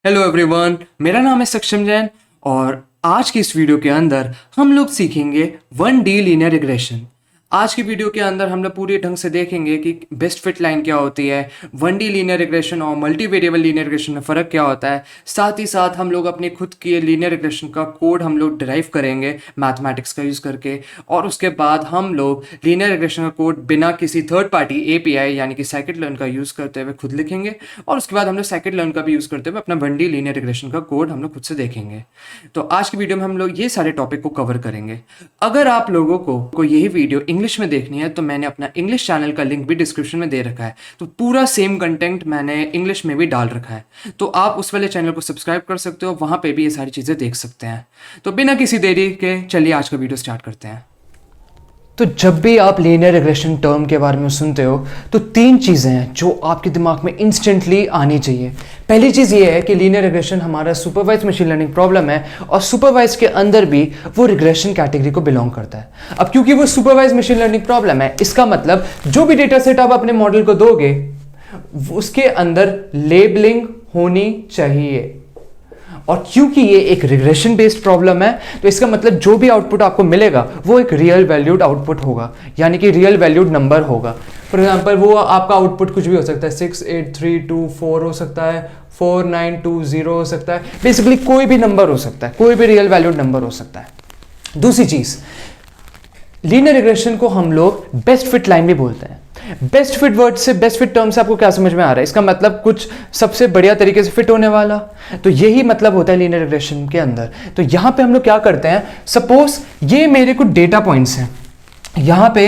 Hello everyone, मेरा नाम है सक्षम जैन और आज की इस वीडियो के अंदर हम लोग सीखेंगे 1D लीनियर रिग्रेशन। आज की वीडियो के अंदर हम लोग पूरे ढंग से देखेंगे कि बेस्ट फिट लाइन क्या होती है, 1D लीनियर रिग्रेशन और मल्टी वेरिएबल लीनियर रिग्रेशन में फ़र्क क्या होता है। साथ ही साथ हम लोग अपने खुद के लीनियर रिग्रेशन का कोड हम लोग डिराइव करेंगे मैथमेटिक्स का यूज़ करके, और उसके बाद हम लोग लीनियर रिग्रेशन का कोड बिना किसी थर्ड पार्टी API यानी कि साइकिट लर्न का यूज़ करते हुए खुद लिखेंगे, और उसके बाद हम लोग साइकिट लर्न का भी यूज़ करते हुए अपना 1D लीनियर रिग्रेशन का कोड हम लोग खुद से देखेंगे। तो आज की वीडियो में हम लोग ये सारे टॉपिक को कवर करेंगे। अगर आप लोगों को यही वीडियो इंग्लिश में देखनी है तो मैंने अपना इंग्लिश चैनल का लिंक भी डिस्क्रिप्शन में दे रखा है, तो पूरा सेम कंटेंट मैंने इंग्लिश में भी डाल रखा है, तो आप उस वाले चैनल को सब्सक्राइब कर सकते हो, वहाँ पे भी ये सारी चीज़ें देख सकते हैं। तो बिना किसी देरी के चलिए आज का वीडियो स्टार्ट करते हैं। तो जब भी आप लीनियर रिग्रेशन टर्म के बारे में सुनते हो तो तीन चीज़ें हैं जो आपके दिमाग में इंस्टेंटली आनी चाहिए। पहली चीज़ ये है कि लीनियर रिग्रेशन हमारा सुपरवाइज मशीन लर्निंग प्रॉब्लम है, और सुपरवाइज के अंदर भी वो रिग्रेशन कैटेगरी को बिलोंग करता है। अब क्योंकि वो सुपरवाइज मशीन लर्निंग प्रॉब्लम है, इसका मतलब जो भी डेटा सेट आप अपने मॉडल को दोगे उसके अंदर लेबलिंग होनी चाहिए। और क्योंकि ये एक रिग्रेशन बेस्ड प्रॉब्लम है तो इसका मतलब जो भी आउटपुट आपको मिलेगा वो एक रियल वैल्यूड आउटपुट होगा, यानी कि रियल वैल्यूड नंबर होगा। फॉर एग्जांपल वो आपका आउटपुट कुछ भी हो सकता है, 68324 हो सकता है, 4920 हो सकता है, बेसिकली कोई भी नंबर हो सकता है, कोई भी रियल वैल्यूड नंबर हो सकता है। दूसरी चीज, लीनियर रिग्रेशन को हम लोग बेस्ट फिट लाइन भी बोलते हैं। बेस्ट फिट वर्ड से, बेस्ट फिट टर्म से आपको क्या समझ में आ रहा है? इसका मतलब कुछ सबसे बढ़िया तरीके से फिट होने वाला, तो यही मतलब होता है लीनियर रिग्रेशन के अंदर। तो यहां पे हम लोग क्या करते हैं, सपोज ये मेरे कुछ डेटा पॉइंट्स हैं, यहां पे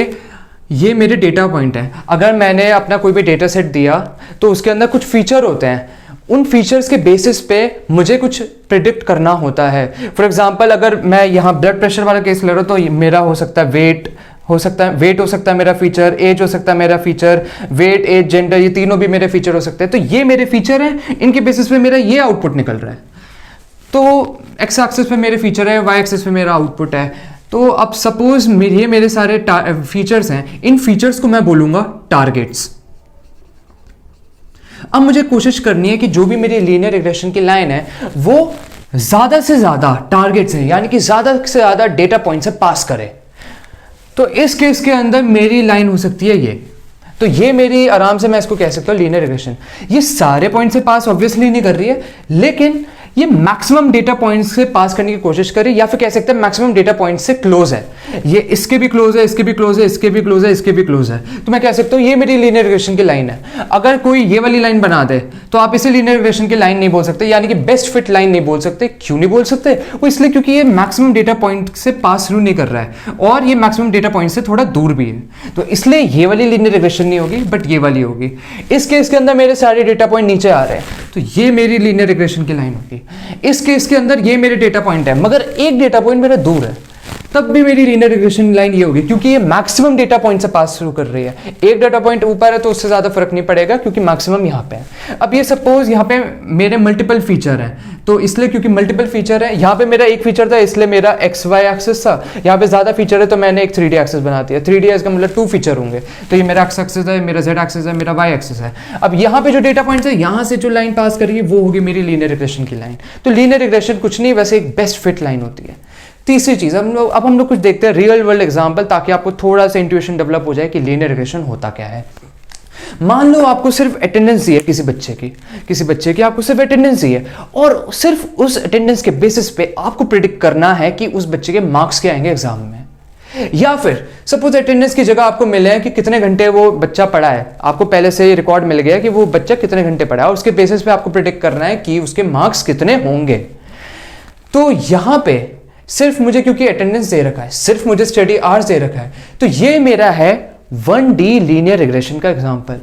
ये मेरे डेटा पॉइंट है। अगर मैंने अपना कोई भी डेटा सेट दिया तो उसके अंदर कुछ फीचर होते हैं, उन फीचर्स के बेसिस पे मुझे कुछ प्रिडिक्ट करना होता है। फॉर एग्जांपल अगर मैं यहाँ ब्लड प्रेशर वाला केस ले रहा हूँ तो मेरा हो सकता है वेट हो सकता है मेरा फीचर, एज हो सकता है मेरा फीचर, वेट एज जेंडर ये तीनों भी मेरे फीचर हो सकते हैं। तो ये मेरे फीचर हैं, इनके बेसिस पे मेरा ये आउटपुट निकल रहा है। तो एक्स एक्सिस पे मेरे फीचर है, वाई एक्सिस पे मेरा आउटपुट है। तो अब सपोज ये मेरे सारे फीचर्स हैं, इन फीचर्स को मैं बोलूंगा टारगेट्स। अब मुझे कोशिश करनी है कि जो भी मेरी लीनियर रिग्रेशन की लाइन है वो ज्यादा से ज्यादा टारगेट्स है, यानी कि ज्यादा से ज्यादा डेटा पॉइंट से पास करे। तो इस केस के अंदर मेरी लाइन हो सकती है ये, तो ये मेरी आराम से मैं इसको कह सकता हूं लीनियर रिग्रेशन। ये सारे पॉइंट से पास ऑब्वियसली नहीं कर रही है, लेकिन ये मैक्सिमम डेटा पॉइंट्स से पास करने की कोशिश करे, या फिर कह सकते हैं मैक्सिमम डेटा पॉइंट्स से क्लोज है। ये इसके भी क्लोज है, इसके भी क्लोज है, इसके भी क्लोज है, इसके भी क्लोज है। तो मैं कह सकता हूं ये मेरी लीनियर रिग्रेशन की लाइन है। अगर कोई ये वाली लाइन बना दे तो आप इसे लीनियर रिग्रेशन की लाइन नहीं बोल सकते, यानी कि बेस्ट फिट लाइन नहीं बोल सकते। क्यों नहीं बोल सकते? वो इसलिए क्योंकि ये मैक्सिमम डेटा पॉइंट से पास थ्रू नहीं कर रहा है, और ये मैक्सिमम डेटा पॉइंट से थोड़ा दूर भी है। तो इसलिए ये वाली लीनियर रिग्रेशन नहीं होगी, बट ये वाली होगी। इस केस के अंदर मेरे सारे डेटा पॉइंट नीचे आ रहे हैं, तो ये मेरी लीनियर रिग्रेशन की लाइन होगी। इस केस के अंदर ये मेरे डेटा पॉइंट है, मगर एक डेटा पॉइंट मेरा दूर है, तब भी मेरी लीनियर रिग्रेशन लाइन ये होगी, क्योंकि ये मैक्सिमम डेटा पॉइंट से पास थ्रू कर रही है। एक डेटा पॉइंट ऊपर है तो उससे ज्यादा फर्क नहीं पड़ेगा, क्योंकि मैक्सिमम यहाँ पे है। अब ये सपोज यहाँ पे मेरे मल्टीपल फीचर हैं, तो इसलिए क्योंकि मल्टीपल फीचर है, यहाँ पे मेरा एक फीचर था इसलिए मेरा XY एक्सिस था, यहाँ पे ज्यादा फीचर है तो मैंने एक 3D एक्सिस बना दिया। 3D का मतलब 2 फीचर होंगे, तो ये मेरा X एक्सिस है, मेरा Z एक्सिस है, मेरा Y एक्सिस है। अब यहाँ पे जो डेटा पॉइंट्स है, यहाँ से जो लाइन पास करेगी वो होगी मेरी लीनियर रिग्रेशन की लाइन। तो लीनियर रिग्रेशन कुछ नहीं, वैसे एक बेस्ट फिट लाइन होती है। तीसरी चीज अब हम लोग कुछ देखते हैं रियल वर्ल्ड एग्जांपल, ताकि आपको थोड़ा सा इंट्यूशन डेवलप हो जाए कि लीनियर रिग्रेशन होता क्या है। मान लो आपको सिर्फ अटेंडेंस दी है किसी बच्चे की आपको सिर्फ अटेंडेंस दी है, और सिर्फ उस अटेंडेंस के बेसिस पे आपको प्रिडिक्ट करना है कि उस बच्चे के मार्क्स क्या आएंगे एग्जाम में। या फिर सपोज अटेंडेंस की जगह आपको मिले हैं कि कितने घंटे वो बच्चा पढ़ा है, आपको पहले से रिकॉर्ड मिल गया कि वो बच्चा कितने घंटे पढ़ा है, और उसके बेसिस पे आपको प्रिडिक्ट करना है कि उसके मार्क्स कितने होंगे। तो यहां पे सिर्फ मुझे क्योंकि अटेंडेंस दे रखा है, सिर्फ मुझे स्टडी आवर्स दे रखा है, तो ये मेरा है 1D लीनियर रिग्रेशन का एग्जांपल,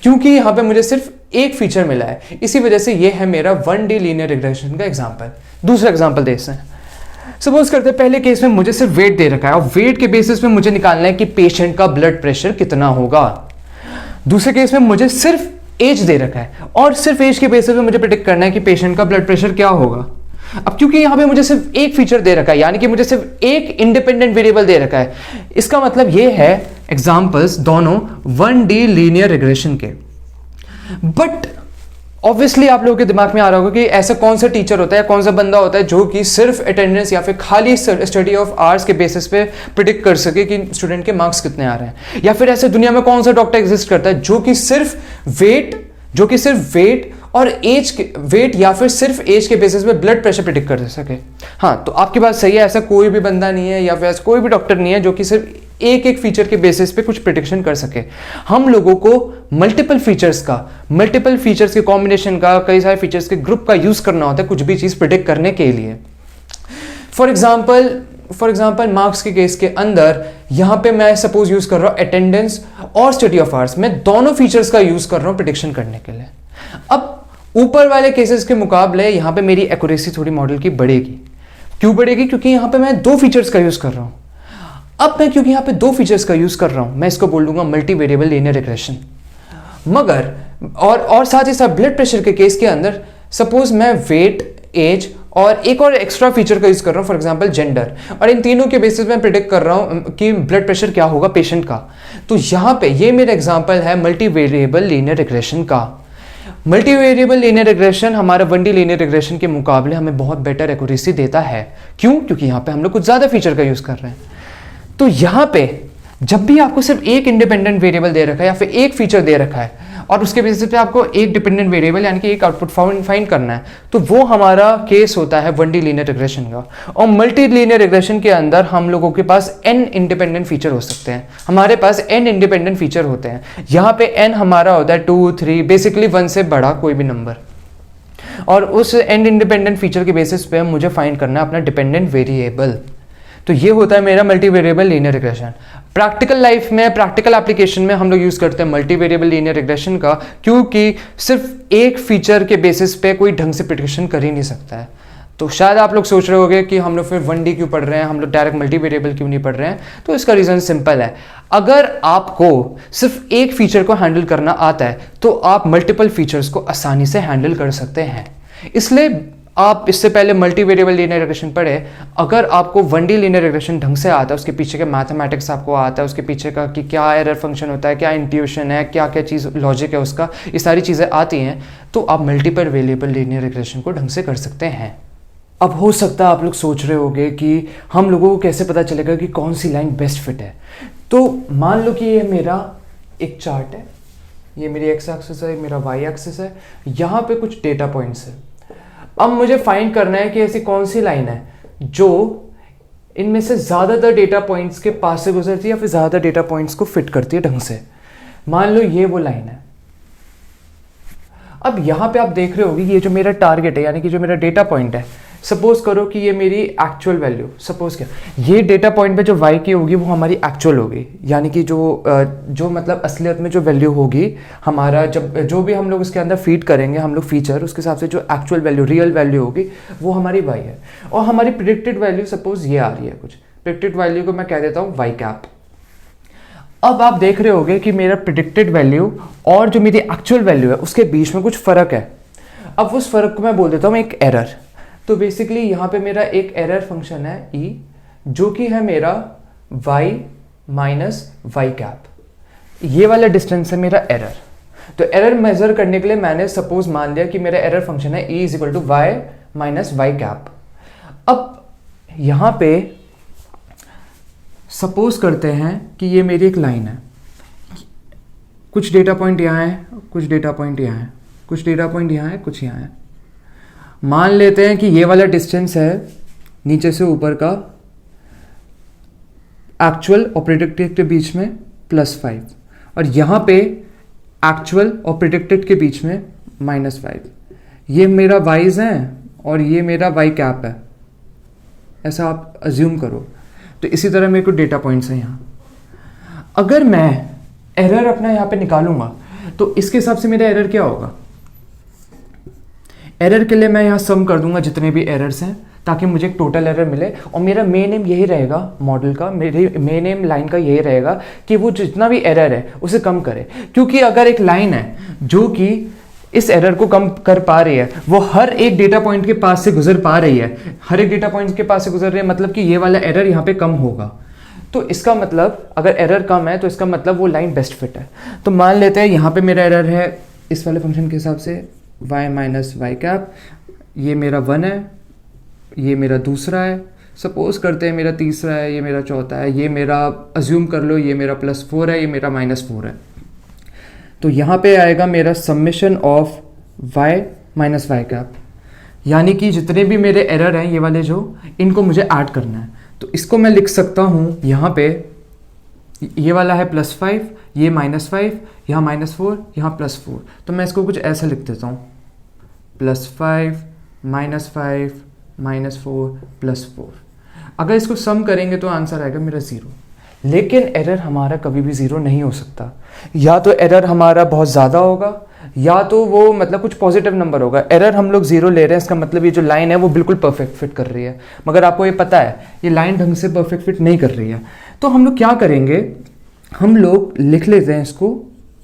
क्योंकि यहां पे मुझे सिर्फ एक फीचर मिला है, इसी वजह से ये है मेरा 1D लीनियर रिग्रेशन का एग्जांपल। दूसरा एग्जांपल देखते हैं। सपोज करते हैं पहले केस में मुझे सिर्फ वेट दे रखा है, और वेट के बेसिस पे मुझे निकालना है कि पेशेंट का ब्लड प्रेशर कितना होगा। दूसरे केस में मुझे सिर्फ एज दे रखा है, और सिर्फ एज के बेसिस पे मुझे प्रेडिक्ट करना है कि पेशेंट का ब्लड प्रेशर क्या होगा। अब क्योंकि यहां पे मुझे सिर्फ एक फीचर दे रखा है, यानी कि मुझे सिर्फ एक इंडिपेंडेंट वेरिएबल दे रखा है, इसका मतलब ये है एग्जांपल्स दोनों 1D लीनियर रिग्रेशन के। बट ऑब्वियसली आप लोगों के दिमाग में आ रहा होगा कि ऐसा कौन सा टीचर होता है, कौन सा बंदा होता है जो कि सिर्फ अटेंडेंस या फिर खाली स्टडी ऑफ आवर्स के बेसिस पे प्रिडिक्ट कर सके कि स्टूडेंट के मार्क्स कितने आ रहे हैं। या फिर ऐसे दुनिया में कौन सा डॉक्टर एग्जिस्ट करता है जो कि सिर्फ वेट और एज के वेट या फिर सिर्फ एज के बेसिस पे ब्लड प्रेशर प्रिडिक्ट कर सके। हाँ, तो आपकी बात सही है, ऐसा कोई भी बंदा नहीं है या फिर ऐसा कोई भी डॉक्टर नहीं है जो कि सिर्फ एक एक फीचर के बेसिस पे कुछ प्रिडिक्शन कर सके। हम लोगों को मल्टीपल फीचर्स के कॉम्बिनेशन का, कई सारे फीचर्स के ग्रुप का यूज करना होता है कुछ भी चीज प्रिडिक्ट करने के लिए। फॉर एग्जाम्पल मार्क्स के केस के अंदर यहां पे मैं सपोज यूज कर रहा हूं अटेंडेंस और स्टडी ऑफ आवर्स, मैं दोनों फीचर्स का यूज कर रहा हूं प्रिडिक्शन करने के लिए। अब ऊपर वाले केसेस के मुकाबले यहां पे मेरी एक्यूरेसी थोड़ी मॉडल की बढ़ेगी। क्यों बढ़ेगी? क्योंकि यहां पे मैं दो फीचर्स का यूज कर रहा हूं। अब मैं क्योंकि यहां पे दो फीचर्स का यूज कर रहा हूं, मैं इसको बोल दूंगा मल्टी वेरिएबल लीनियर रिग्रेशन। मगर और साथ ही साथ ब्लड प्रेशर के केस के अंदर सपोज मैं वेट, एज और एक और एक्स्ट्रा फीचर का यूज कर रहा हूं, फॉर एग्जांपल जेंडर, और इन तीनों के बेसिस में प्रिडिक्ट कर रहा हूं कि ब्लड प्रेशर क्या होगा पेशेंट का। तो यहां पे ये मेरा एग्जांपल है मल्टी वेरिएबल लीनियर रिग्रेशन का। मल्टी वेरिएबल लीनियर रिग्रेशन हमारा 1D लीनियर रिग्रेशन के मुकाबले हमें बहुत बेटर एक्यूरेसी देता है। क्यों? क्योंकि यहां पे हम लोग कुछ ज्यादा फीचर का यूज कर रहे हैं। तो यहां पे जब भी आपको सिर्फ एक इंडिपेंडेंट वेरिएबल दे रखा है या फिर एक फीचर दे रखा है और उसके बेसिस पे आपको एक डिपेंडेंट वेरिएबल यानी कि एक आउटपुट फाइंड करना है, तो वो हमारा केस होता है 1D लीनियर रिग्रेशन का। और मल्टी लीनियर रिग्रेशन के अंदर हम लोगों के पास n इंडिपेंडेंट फीचर हो सकते हैं। हमारे पास n इंडिपेंडेंट फीचर होते हैं। यहाँ पे n हमारा होता है 2, 3, बेसिकली 1 से बड़ा कोई भी नंबर, और उस n इंडिपेंडेंट फीचर के बेसिस पे मुझे फाइंड करना है अपना डिपेंडेंट वेरिएबल। तो ये होता है मेरा multi variable linear regression. Practical life में, प्रैक्टिकल एप्लीकेशन में हम लोग यूज करते हैं मल्टी वेरिएबल लीनियर रिग्रेशन का, क्योंकि सिर्फ एक फीचर के बेसिस पे कोई ढंग से प्रिडिक्शन कर ही नहीं सकता है। तो शायद आप लोग सोच रहे होंगे कि हम लोग फिर 1D क्यों पढ़ रहे हैं, हम लोग डायरेक्ट मल्टी वेरिएबल क्यों नहीं पढ़ रहे हैं। तो इसका रीजन सिंपल है, अगर आपको सिर्फ एक फीचर को हैंडल करना आता है तो आप मल्टीपल फीचर्स को आसानी से हैंडल कर सकते हैं। इसलिए आप इससे पहले मल्टी वेरिएबल लीनियर रिग्रेशन पढ़े, अगर आपको 1D लीनियर रिग्रेशन ढंग से आता है, उसके पीछे के मैथमेटिक्स आपको आता है, उसके पीछे का कि क्या एरर फंक्शन होता है, क्या इंट्यूशन है, क्या क्या चीज़ लॉजिक है उसका, ये सारी चीज़ें आती हैं, तो आप मल्टीपल वेरिएबल लीनियर रिग्रेशन को ढंग से कर सकते हैं। अब हो सकता है आप लोग सोच रहे होंगे कि हम लोगों को कैसे पता चलेगा कि कौन सी लाइन बेस्ट फिट है। तो मान लो कि ये मेरा एक चार्ट है, ये मेरी एक्स एक्सिस है, मेरा वाई एक्सिस है, यहाँ पे कुछ डेटा पॉइंट्स है। अब मुझे फाइंड करना है कि ऐसी कौन सी लाइन है जो इनमें से ज्यादातर डेटा पॉइंट्स के पास से गुजरती है या फिर ज्यादा डेटा पॉइंट्स को फिट करती है ढंग से। मान लो ये वो लाइन है। अब यहां पे आप देख रहे होगे ये जो मेरा टारगेट है यानी कि जो मेरा डेटा पॉइंट है, सपोज करो कि ये मेरी एक्चुअल वैल्यू, सपोज क्या ये डेटा पॉइंट पे जो y की होगी वो हमारी एक्चुअल होगी, यानी कि जो मतलब असलियत में जो वैल्यू होगी हमारा, जब जो भी हम लोग उसके अंदर फीड करेंगे हम लोग फीचर, उसके हिसाब से जो एक्चुअल वैल्यू, रियल वैल्यू होगी वो हमारी y है। और हमारी प्रिडिक्टेड वैल्यू सपोज ये आ रही है, कुछ प्रिडिक्टेड वैल्यू को मैं कह देता हूँ y कैप। अब आप देख रहे होगे कि मेरा प्रिडिक्टेड वैल्यू और जो मेरी एक्चुअल वैल्यू है उसके बीच में कुछ फर्क है। अब उस फर्क को मैं बोल देता हूँ एक एरर। तो बेसिकली यहाँ पे मेरा एक एरर फंक्शन है e, जो कि है मेरा y माइनस वाई कैप। ये वाला डिस्टेंस है मेरा एरर। तो एरर मेजर करने के लिए मैंने सपोज मान लिया कि मेरा एरर फंक्शन है e is equal to Y minus Y cap. अब यहाँ पे सपोज करते हैं कि ये मेरी एक लाइन है, कुछ डेटा पॉइंट यहाँ है, कुछ डेटा पॉइंट यहाँ है, कुछ डेटा पॉइंट यहाँ है, कुछ यहाँ है। मान लेते हैं कि ये वाला डिस्टेंस है नीचे से ऊपर का एक्चुअल और प्रिडिक्टेड के बीच में +5, और यहाँ पे एक्चुअल और प्रिडिक्टेड के बीच में -5। ये मेरा वाइज है और ये मेरा वाई कैप है, ऐसा आप अज्यूम करो। तो इसी तरह मेरे को डेटा पॉइंट्स हैं यहाँ। अगर मैं एरर अपना यहाँ पे निकालूंगा तो इसके हिसाब से मेरा एरर क्या होगा। एरर के लिए मैं यहाँ सम कर दूंगा जितने भी एरर्स हैं ताकि मुझे एक टोटल एरर मिले, और मेरा मेन एम यही रहेगा मॉडल का, मेरे मेन एम लाइन का यही रहेगा कि वो जितना भी एरर है उसे कम करे। क्योंकि अगर एक लाइन है जो कि इस एरर को कम कर पा रही है, वो हर एक डेटा पॉइंट के पास से गुजर पा रही है, हर एक डेटा पॉइंट के पास से गुजर रही है, मतलब कि ये वाला एरर यहाँ पे कम होगा। तो इसका मतलब अगर एरर कम है तो इसका मतलब वो लाइन बेस्ट फिट है। तो मान लेते हैं यहाँ पे मेरा एरर है इस वाले फंक्शन के हिसाब से y माइनस वाई कैप, ये मेरा 1 है, ये मेरा दूसरा है, सपोज करते हैं मेरा तीसरा है, ये मेरा चौथा है, ये मेरा अज्यूम कर लो ये मेरा +4 है, ये मेरा -4 है। तो यहाँ पे आएगा मेरा summation of y minus Y cap, यानी कि जितने भी मेरे एरर हैं ये वाले जो, इनको मुझे ऐड करना है। तो इसको मैं लिख सकता हूँ यहाँ पे, ये वाला है +5, ये -5, यहाँ -4, यहाँ +4। तो मैं इसको कुछ ऐसा लिख देता हूँ, +5 -5 -4 +4। अगर इसको सम करेंगे तो आंसर आएगा मेरा 0। लेकिन एरर हमारा कभी भी 0 नहीं हो सकता, या तो एरर हमारा बहुत ज़्यादा होगा या तो वो मतलब कुछ पॉजिटिव नंबर होगा। एरर हम लोग 0 ले रहे हैं, इसका मतलब ये जो लाइन है वो बिल्कुल परफेक्ट फिट कर रही है, मगर आपको ये पता है ये लाइन ढंग से परफेक्ट फिट नहीं कर रही है। तो हम लोग क्या करेंगे, हम लोग लिख लेते हैं इसको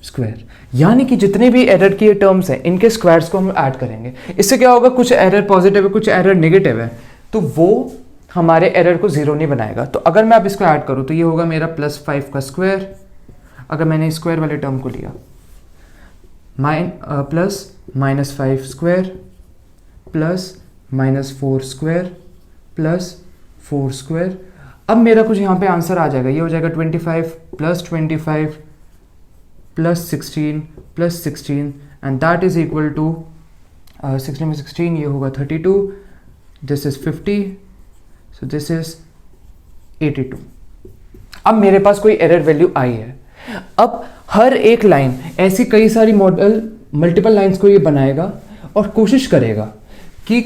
स्क्वायर, यानी कि जितने भी एरर के टर्म्स हैं इनके स्क्वायर्स को हम ऐड करेंगे। इससे क्या होगा, कुछ एरर पॉजिटिव है कुछ एरर नेगेटिव है, तो वो हमारे एरर को 0 नहीं बनाएगा। तो अगर मैं अब इसको ऐड करूँ तो ये होगा मेरा +5 का स्क्वायर, अगर मैंने स्क्वायर वाले टर्म को लिया, plus -5 square plus -4 square plus 4 square. अब मेरा कुछ यहाँ पे आंसर आ जाएगा, ये हो जाएगा 25 + 25 + 16 + 16 and that is equal to 16 में 16 ये होगा 32, this is 50, so this is 82। अब मेरे पास कोई एरर वैल्यू आई है। अब हर एक लाइन ऐसी कई सारी मॉडल मल्टीपल लाइंस को ये बनाएगा और कोशिश करेगा कि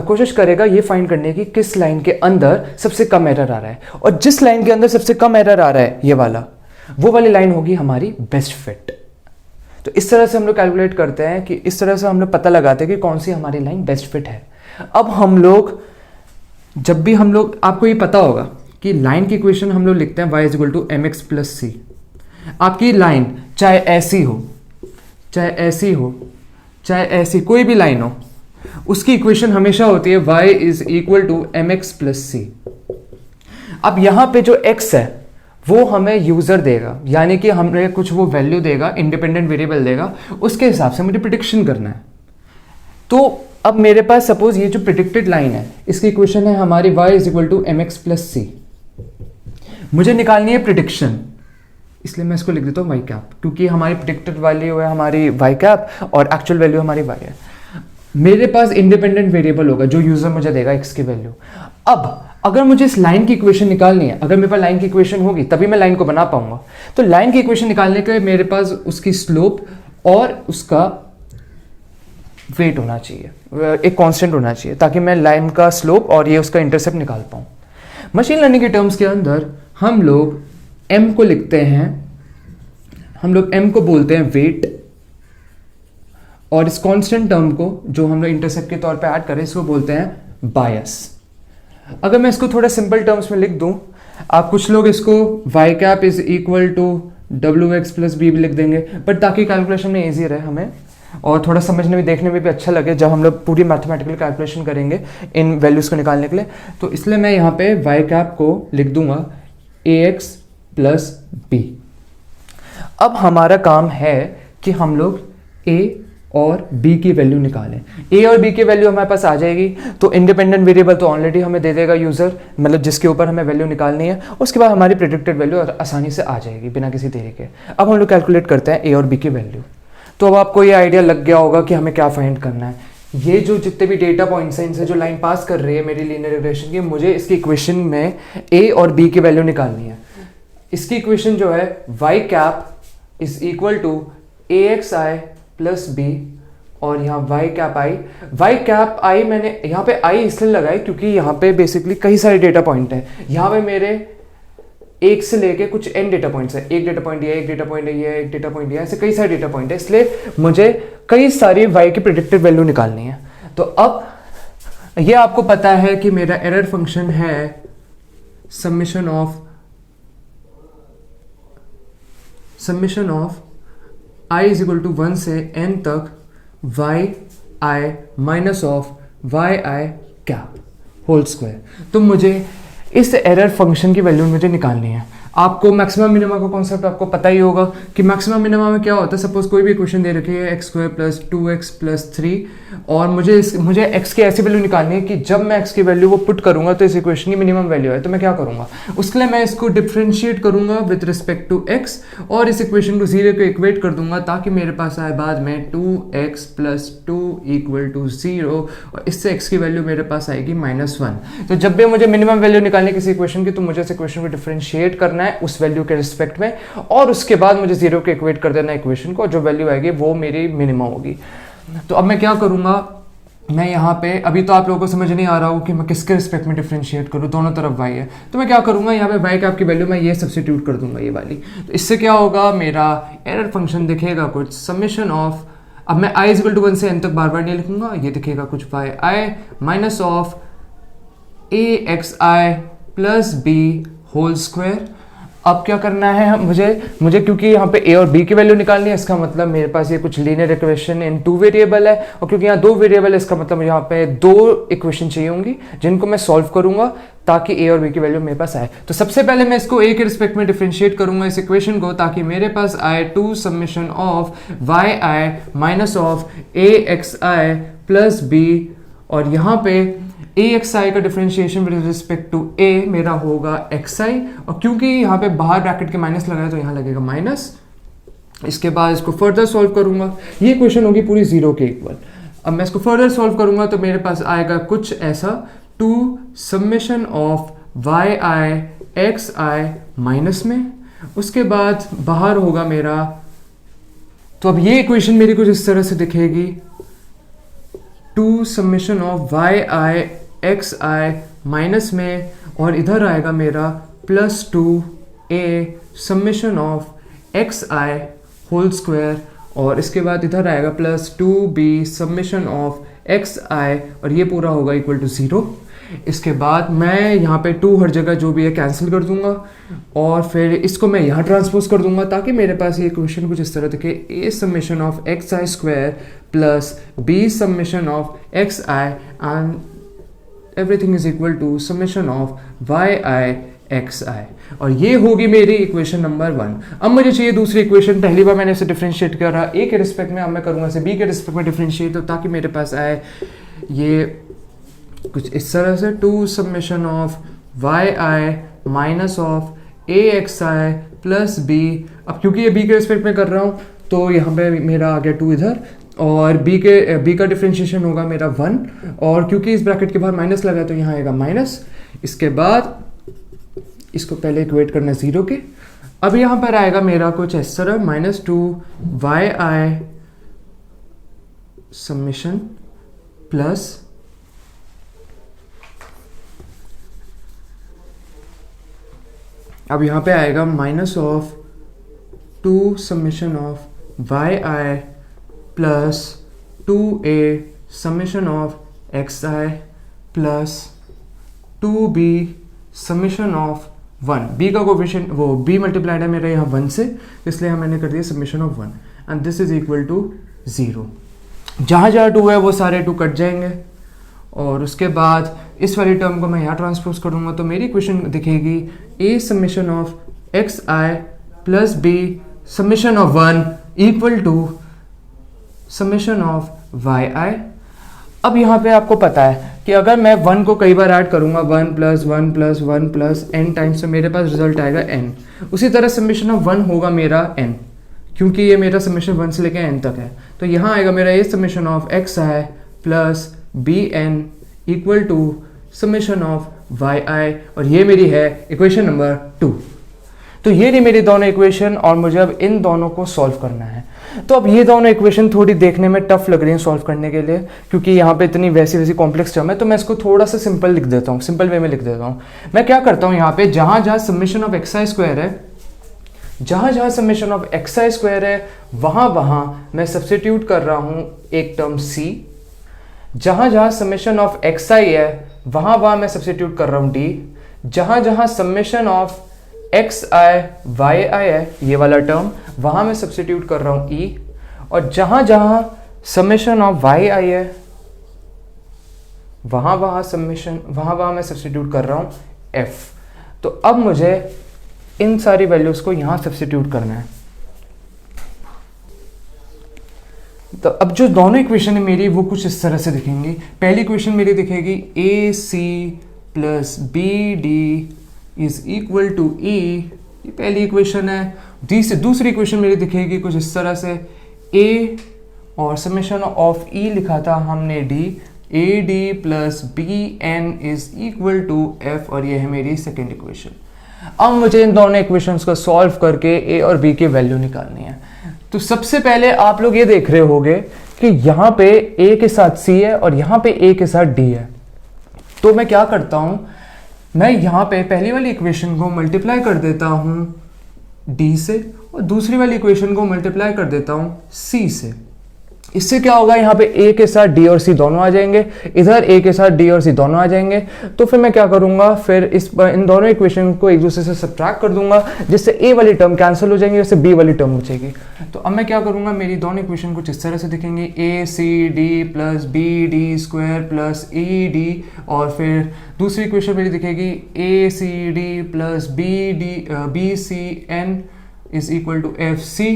कोशिश करेगा ये फाइंड करने की किस लाइन के अंदर सबसे कम एरर आ रहा है, और जिस लाइन के अंदर सबसे कम एरर आ रहा है ये वाला, वो वाली लाइन होगी हमारी बेस्ट फिट। तो इस तरह से हम लोग कैलकुलेट करते हैं कि इस तरह से हम लोग पता लगाते हैं कि कौन सी हमारी लाइन बेस्ट फिट है। अब हम लोग जब भी हम लोग, आपको ये पता होगा कि लाइन की इक्वेशन हम लोग लिखते हैं y = mx + c। आपकी लाइन चाहे ऐसी हो चाहे ऐसी हो चाहे ऐसी कोई भी लाइन हो, उसकी इक्वेशन हमेशा होती है y = mx + c। अब यहां पे जो x है वो हमें यूजर देगा, यानी कि हमें कुछ वो वैल्यू देगा, इंडिपेंडेंट वेरिएबल देगा, उसके हिसाब से मुझे प्रिडिक्शन करना है। तो अब मेरे पास सपोज ये जो प्रिडिक्टेड लाइन है इसकी इक्वेशन है हमारी y = mx + c। मुझे निकालनी है प्रिडिक्शन, इसलिए मैं इसको लिख देता हूँ y कैप, क्योंकि हमारी प्रिडिक्टेड वैल्यू है हमारी y कैप और एक्चुअल वैल्यू हमारी y है। मेरे पास इंडिपेंडेंट वेरिएबल होगा जो यूजर मुझे देगा x की वैल्यू। अब अगर मुझे इस लाइन की इक्वेशन निकालनी है, अगर मेरे पास लाइन की इक्वेशन होगी तभी मैं लाइन को बना पाऊंगा। तो लाइन की इक्वेशन निकालने के लिए मेरे पास उसकी स्लोप और उसका वेट होना चाहिए, एक कांस्टेंट होना चाहिए, ताकि मैं लाइन का स्लोप और ये उसका इंटरसेप्ट निकाल पाऊँ। मशीन लर्निंग के टर्म्स के अंदर हम लोग m को लिखते हैं, हम लोग m को बोलते हैं वेट, और इस कांस्टेंट टर्म को जो हम लोग इंटरसेप्ट के तौर पे ऐड करें इसको बोलते हैं बायस। अगर मैं इसको थोड़ा सिंपल टर्म्स में लिख दूं, आप कुछ लोग इसको y कैप = wx + b भी लिख देंगे, बट ताकि कैलकुलेशन में ईजी रहे हमें और थोड़ा समझने में देखने में भी अच्छा लगे जब हम लोग पूरी मैथमेटिकल कैलकुलेशन करेंगे इन वैल्यूज़ को निकालने के लिए, तो इसलिए मैं यहाँ पे y कैप को लिख दूंगा ax + b। अब हमारा काम है कि हम लोग a और b की वैल्यू निकालें। a और b की वैल्यू हमारे पास आ जाएगी, तो इंडिपेंडेंट वेरिएबल तो ऑलरेडी हमें दे देगा यूजर, मतलब जिसके ऊपर हमें वैल्यू निकालनी है, उसके बाद हमारी प्रेडिक्टेड वैल्यू आसानी से आ जाएगी बिना किसी देरी के। अब हम लोग कैलकुलेट करते हैं a और b की वैल्यू। तो अब आपको ये आइडिया लग गया होगा कि हमें क्या फाइंड करना है। ये जो जितने भी डेटा पॉइंट्स हैं इनसे जो लाइन पास कर रही है मेरी लीनियर रिग्रेशन की, मुझे इसकी इक्वेशन में a और b की वैल्यू निकालनी है। इसकी इक्वेशन जो है y कैप = axi + b, और यहाँ y कैप i मैंने यहाँ पे i इसलिए लगाई क्योंकि यहाँ पे बेसिकली कई सारे डेटा पॉइंट हैं। यहाँ पे मेरे एक से लेके कुछ n डेटा पॉइंट्स है, एक डेटा पॉइंट ये, एक डेटा पॉइंट ये, एक डेटा पॉइंट ये, ऐसे कई सारे डेटा पॉइंट है, इसलिए मुझे कई सारी y की प्रेडिक्टेड वैल्यू निकालनी है। तो अब ये आपको पता है कि मेरा एरर फंक्शन है समेशन ऑफ i = 1 से n तक yi minus of yi cap whole square. तो मुझे इस एरर फंक्शन की वैल्यू मुझे निकालनी है। आपको मैक्सिमम मिनिमा का कॉन्सेप्ट आपको पता ही होगा कि मैक्सिमम मिनिमा में क्या होता है। सपोज कोई भी इक्वेशन दे रखी है x² + 2x + 3 और मुझे x की ऐसी वैल्यू निकालनी है कि जब मैं x की वैल्यू को पुट करूंगा तो इस इक्वेशन की मिनिमम वैल्यू है। तो मैं क्या करूंगा, उसके लिए मैं इसको डिफ्रेंशिएट करूंगा विद रिस्पेक्ट टू x और इस इक्वेशन को 0 को इक्वेट कर दूंगा ताकि मेरे पास आए बाद में 2x + 2 = 0 और इससे x की वैल्यू मेरे पास आएगी -1। तो जब भी मुझे मिनिमम वैल्यू निकालनी है किसी इक्वेशन की तो मुझे इस इक्वेशन को डिफरेंशिएट करना है उस वैल्यू के रिस्पेक्ट में और उसके बाद मुझे 0 के इक्वेट कर देना इक्वेशन को, जो वैल्यू आएगी वो मेरी मिनिमम होगी। तो अब मैं क्या करूंगा, मैं यहाँ पे अभी तो आप लोगों को समझ नहीं आ रहा हूँ कि मैं किसके रिस्पेक्ट में डिफरेंशिएट करूँ, दोनों तरफ y है। तो मैं क्या करूँगा, यहाँ पे y का आपकी वैल्यू मैं ये सब्स्टिट्यूट कर दूंगा ये वाली। तो इससे क्या होगा, मेरा एरर फंक्शन दिखेगा कुछ समेशन ऑफ, अब मैं i = 1 से n तक बार बार नहीं लिखूंगा, ये दिखेगा कुछ y -axi + b²। अब क्या करना है मुझे क्योंकि यहाँ पे a और b की वैल्यू निकालनी है, इसका मतलब मेरे पास ये कुछ लीनियर इक्वेशन इन 2 वेरिएबल है और क्योंकि यहाँ 2 वेरिएबल है इसका मतलब यहाँ पे 2 इक्वेशन चाहिए होंगी जिनको मैं सॉल्व करूंगा ताकि a और b की वैल्यू मेरे पास आए। तो सबसे पहले मैं इसको a के रिस्पेक्ट में डिफरेंशिएट करूंगा इस इक्वेशन को ताकि मेरे पास आए 2 summation of yi -axi + b और यहाँ पे axi का differentiation with respect to a मेरा होगा xi और क्योंकि यहाँ पे बाहर ब्रैकेट के माइनस लगाया तो यहाँ लगेगा माइनस। इसके बाद इसको फर्दर सॉल्व करूंगा, ये इक्वेशन होगी पूरी 0 के इक्वल। अब मैं इसको फर्दर सॉल्व करूंगा तो मेरे पास आएगा कुछ ऐसा 2 summation of yi xi minus में, उसके बाद बाहर होगा मेरा, तो अब ये इक्वेशन मेरी कुछ इस तरह से दिखेगी 2 summation of yi xi minus में और इधर आएगा मेरा +2a समेशन ऑफ xi² और इसके बाद इधर आएगा +2b समेशन ऑफ xi और ये पूरा होगा इक्वल टू 0। इसके बाद मैं यहाँ पे 2 हर जगह जो भी है कैंसिल कर दूंगा और फिर इसको मैं यहाँ ट्रांसपोज कर दूंगा ताकि मेरे पास ये इक्वेशन कुछ इस तरह दिखे a summation of xi² + b summation of xi and everything is equal to summation of yi xi और ये होगी मेरी इक्वेशन नंबर 1। अब मुझे चाहिए दूसरी इक्वेशन, पहली बार मैंने इसे डिफरेंशिएट करा a के रिस्पेक्ट में, अब मैं करूँगा इसे b के रिस्पेक्ट में डिफरेंशिएट तो ताकि मेरे पास आए ये कुछ इस तरह से 2 summation of yi -axi + b। अब क्योंकि ये b के रिस्पेक्ट में कर रहा हूँ तो यहाँ पे मेरा आ गया 2 इधर और b का डिफरेंशिएशन होगा मेरा 1 और क्योंकि इस ब्रैकेट के बाहर माइनस लगा तो यहाँ आएगा माइनस। इसके बाद इसको पहले इक्वेट करना 0 के, अब यहाँ पर आएगा मेरा कुछ इस तरह -2 yi समेशन प्लस अब यहाँ पे आएगा -2 summation of yi + 2a summation of xi + 2b summation of 1। b का कोएफिशिएंट वो b मल्टीप्लाइड है मेरा यहाँ 1 से, इसलिए मैंने कर दिया summation of 1 and this is equal to 0। जहाँ जहाँ 2 है वो सारे 2 कट जाएंगे और उसके बाद इस वाली टर्म को मैं यहाँ ट्रांसपोज करूँगा तो मेरी इक्वेशन दिखेगी a summation of xi + b summation of 1 equal to summation of yi। अब यहाँ पे आपको पता है कि अगर मैं 1 को कई बार ऐड करूँगा 1 + 1 + 1 + n टाइम्स तो मेरे पास रिजल्ट आएगा n। उसी तरह समेशन ऑफ 1 होगा मेरा n क्योंकि ये मेरा समेशन 1 से लेकर n तक है तो यहाँ आएगा मेरा ये summation of xi + bn equal to summation of yi और ये मेरी है इक्वेशन नंबर 2। तो ये रही मेरी दोनों इक्वेशन और मुझे अब इन दोनों को सॉल्व करना है। तो अब ये दोनों इक्वेशन थोड़ी देखने में टफ लग रही हैं सॉल्व करने के लिए क्योंकि यहाँ पे इतनी वैसी कॉम्प्लेक्स टर्म है तो मैं इसको थोड़ा सा सिंपल लिख देता हूँ, सिंपल वे में लिख देता हूँ। मैं क्या करता हूँ यहाँ पे जहाँ जहाँ समेशन ऑफ xi² है, जहाँ जहाँ समेशन ऑफ xi² है वहाँ मैं सब्स्टिट्यूट कर रहा हूँ एक टर्म c, जहाँ जहाँ समेशन ऑफ xi है वहाँ मैं सब्स्टिट्यूट कर रहा हूँ d, जहाँ जहाँ समेशन ऑफ xi yi है ये वाला टर्म वहाँ मैं सब्स्टिट्यूट कर रहा हूँ e और जहाँ जहाँ समेशन ऑफ yi है वहाँ मैं सब्स्टिट्यूट कर रहा हूँ f। तो अब मुझे इन सारी वैल्यूज़ को यहाँ सब्स्टिट्यूट करना है। तो अब जो दोनों इक्वेशन है मेरी वो कुछ इस तरह से दिखेंगी। पहली इक्वेशन मेरी दिखेगी A C plus B D is equal to E, ये पहली इक्वेशन है। दूसरी इक्वेशन मेरी दिखेगी कुछ इस तरह से, ए और समेशन ऑफ ई लिखा था हमने D, A D plus B N is equal to F, और ये है मेरी सेकेंड इक्वेशन। अब मुझे इन दोनों इक्वेशंस को सॉल्व करके ए और बी की वैल्यू निकालनी है। तो सबसे पहले आप लोग ये देख रहे होंगे कि यहाँ पे ए के साथ सी है और यहाँ पे ए के साथ डी है। तो मैं क्या करता हूँ, मैं यहाँ पे पहली वाली इक्वेशन को मल्टीप्लाई कर देता हूँ डी से और दूसरी वाली इक्वेशन को मल्टीप्लाई कर देता हूँ सी से। इससे क्या होगा, यहाँ पे ए के साथ डी और सी दोनों आ जाएंगे, इधर ए के साथ डी और सी दोनों आ जाएंगे। तो फिर मैं क्या करूंगा, फिर इन दोनों इक्वेशन को एक दूसरे से सब्ट्रैक्ट कर दूंगा, जिससे ए वाली टर्म कैंसिल हो जाएंगी, जिससे बी वाली टर्म बचेगी। तो अब मैं क्या करूंगा, मेरी दोनों इक्वेशन कुछ इस तरह से दिखेंगे, A C D plus B D square plus E D, और फिर दूसरी इक्वेशन मेरी दिखेगी A C D plus B C N is equal to F C.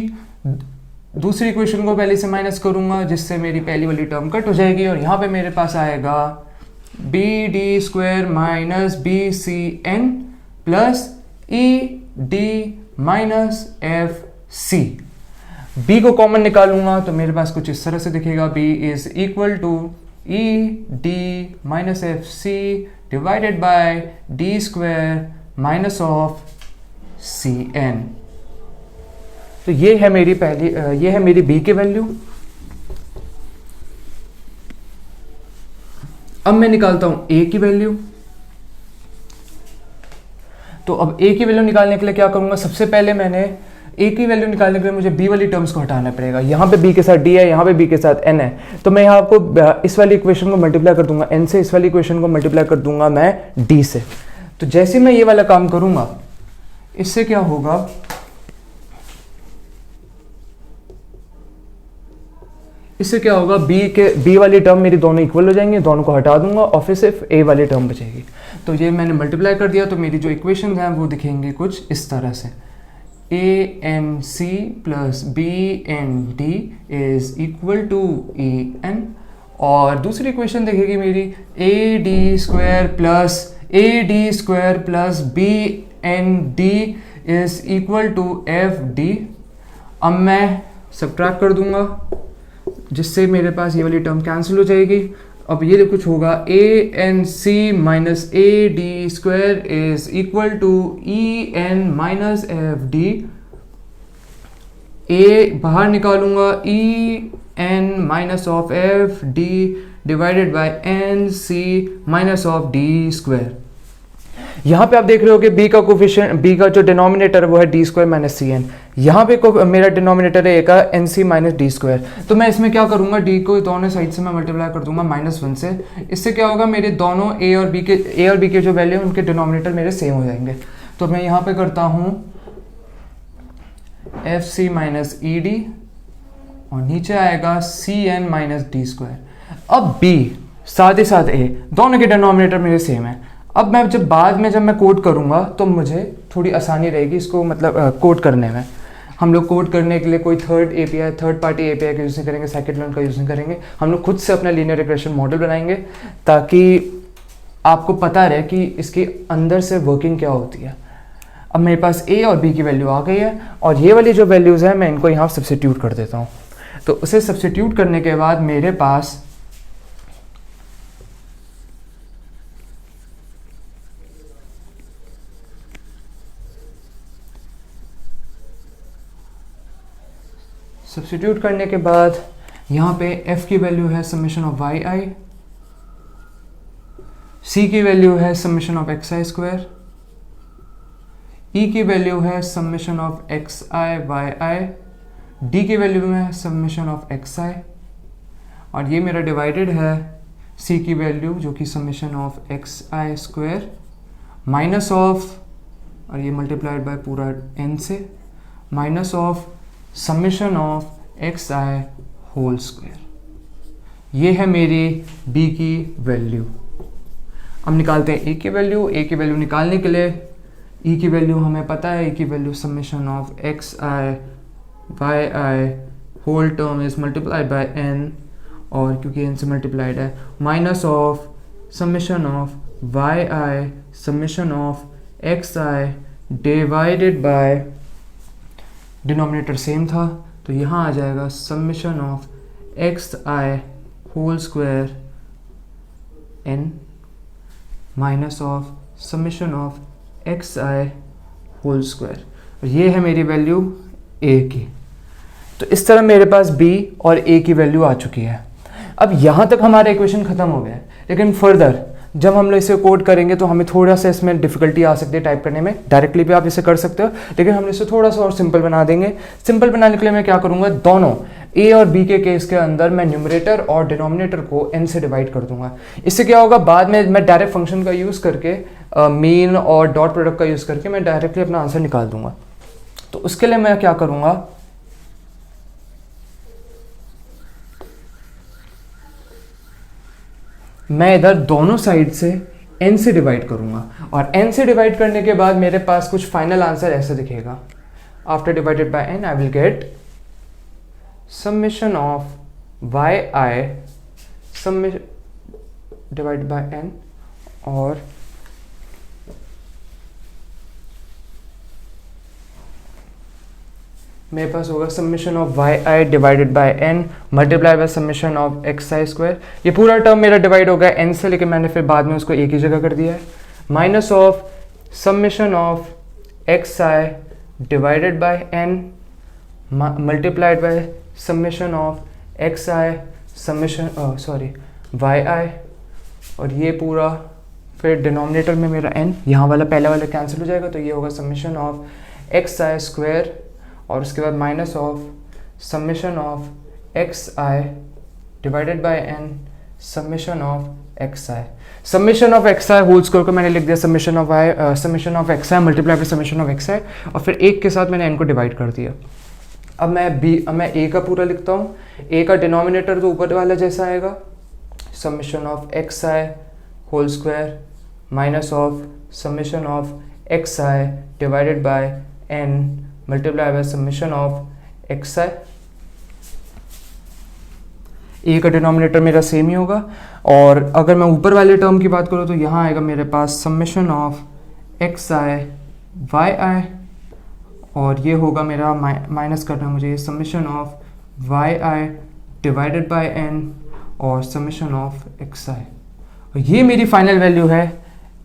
दूसरी इक्वेशन को पहले से माइनस करूंगा, जिससे मेरी पहली वाली टर्म कट हो जाएगी, और यहाँ पे मेरे पास आएगा B D square minus B C N plus E D minus F C. B को कॉमन निकालूंगा तो मेरे पास कुछ इस तरह से दिखेगा, B is equal to E D minus F C divided by D square minus of C N. तो ये है मेरी ये है मेरी b की वैल्यू। अब मैं निकालता हूं a की वैल्यू। तो अब a की वैल्यू निकालने के लिए क्या करूंगा, सबसे पहले मैंने a की वैल्यू निकालने के लिए मुझे b वाली टर्म्स को हटाना पड़ेगा। यहाँ पे b के साथ d है, यहाँ पे b के साथ n है, तो मैं यहाँ आपको इस वाली इक्वेशन को मल्टीप्लाई कर दूंगा n से, इस वाली इक्वेशन को मल्टीप्लाई कर दूंगा मैं d से। तो जैसे मैं ये वाला काम करूंगा, इससे क्या होगा, इससे क्या होगा, b वाली टर्म मेरी दोनों इक्वल हो जाएंगे, दोनों को हटा दूंगा और फिर सिर्फ a वाली टर्म बचेगी। तो ये मैंने मल्टीप्लाई कर दिया, तो मेरी जो इक्वेशन हैं वो दिखेंगे कुछ इस तरह से, A N C plus B N D is equal to E N, और दूसरी इक्वेशन दिखेगी मेरी A D square plus B N D is equal to F D. अब मैं सब्ट्रैक्ट कर दूंगा, जिससे मेरे पास ये वाली टर्म कैंसिल हो जाएगी। अब ये कुछ होगा, A N C minus A D square is equal to E N minus F D. A बाहर निकालूंगा, E N minus of F D divided by N C minus of D square. यहाँ पे आप देख रहे हो कि b का कोफिशिएंट, b का जो डिनोमिनेटर है वो है D square minus C N. यहाँ पे मेरा डिनोमिनेटर है a का N C minus D square. तो मैं इसमें क्या करूँगा, d को दोनों साइड से मैं मल्टीप्लाई कर दूंगा -1 से। इससे क्या होगा, मेरे दोनों a और b के जो वैल्यू है उनके डिनोमिनेटर मेरे सेम हो जाएंगे। तो मैं यहाँ पे करता हूँ F C minus E D और नीचे आएगा C N minus D square. अब b साथ ही साथ a, दोनों के डिनोमिनेटर मेरे सेम है। अब मैं बाद में जब मैं कोड करूँगा तो मुझे थोड़ी आसानी रहेगी इसको मतलब कोड करने में। हम लोग कोड करने के लिए कोई थर्ड पार्टी एपीआई का यूज़ नहीं करेंगे, साइकिट लर्न का यूज़ नहीं करेंगे। हम लोग खुद से अपना लीनियर रिग्रेशन मॉडल बनाएंगे ताकि आपको पता रहे कि इसके अंदर से वर्किंग क्या होती है। अब मेरे पास a और b की वैल्यू आ गई है, और ये वाली जो वैल्यूज़ है मैं इनको यहाँ सब्स्टिट्यूट कर देता हूँ। तो उसे सब्स्टिट्यूट करने के बाद मेरे पास सब्स्टिट्यूट करने के बाद यहाँ पे f की वैल्यू है summation of Y I, c की वैल्यू है summation of x I square, e की वैल्यू है summation of x I Y I, d की वैल्यू है समेशन ऑफ एक्स आई, और ये मेरा डिवाइडेड है c की वैल्यू जो कि summation of x I square minus of, और ये मल्टीप्लाइड बाय पूरा n से, minus of summation of x I whole square. ये है मेरी b की वैल्यू। अब निकालते हैं a की वैल्यू। a की वैल्यू निकालने के लिए ई की वैल्यू हमें पता है, ई की value summation of x I Y I whole term is multiplied by N, और क्योंकि एन से मल्टीप्लाइड है, minus of summation of Y I summation of x I divided by, denominator same था तो यहाँ आ जाएगा summation of x I whole square N minus of summation of x I whole square, और ये है मेरी वैल्यू ए की। तो इस तरह मेरे पास बी और ए की वैल्यू आ चुकी है। अब यहाँ तक हमारा इक्वेशन ख़त्म हो गया है, लेकिन फर्दर जब हम लोग इसे कोड करेंगे तो हमें थोड़ा सा इसमें डिफिकल्टी आ सकती है टाइप करने में। डायरेक्टली भी आप इसे कर सकते हो, लेकिन हम इसे थोड़ा सा और सिंपल बना देंगे। सिंपल बनाने के लिए मैं क्या करूँगा, दोनों ए और बी के केस के अंदर मैं न्यूमरेटर और डिनोमिनेटर को एन से डिवाइड कर दूंगा। इससे क्या होगा, बाद में मैं डायरेक्ट फंक्शन का यूज़ करके मीन और डॉट प्रोडक्ट का यूज़ करके मैं डायरेक्टली अपना आंसर निकाल दूंगा। तो उसके लिए मैं क्या करूँगा, मैं इधर दोनों साइड से n से डिवाइड करूंगा, और n से डिवाइड करने के बाद मेरे पास कुछ फाइनल आंसर ऐसे दिखेगा। After divided by n I will get summation of Y I summation divided by n, और मेरे पास होगा summation of Y I divided by N multiply by summation of x I square. ये पूरा term मेरा divide हो गया N से, लेकिन मैंने फिर बाद में उसको एक ही जगह कर दिया है, minus of summation of x I divided by N multiplied by summation of x I summation Y आई, और ये पूरा फिर डिनोमिनेटर में मेरा एन, यहाँ वाला पहला वाला कैंसिल हो जाएगा, तो ये होगा summation of x I square, और उसके बाद minus of summation of x I divided by N summation of x I. Summation of x I whole square को मैंने लिख दिया summation of I summation of x I multiply by summation of x आई, और फिर एक के साथ मैंने एन को डिवाइड कर दिया। अब मैं ए का पूरा लिखता हूँ। ए का डिनोमिनेटर तो ऊपर वाला जैसा आएगा, summation of x I whole square minus of summation of x I divided by N multiply by summation of x I. A का डिनोमिनेटर मेरा सेम ही होगा, और अगर मैं ऊपर वाले टर्म की बात करूँ तो यहाँ आएगा मेरे पास summation of x I Y आई, और ये होगा मेरा माइनस करना मुझे summation of Y I divided by N और समेशन ऑफ एक्स आई। और ये मेरी फाइनल वैल्यू है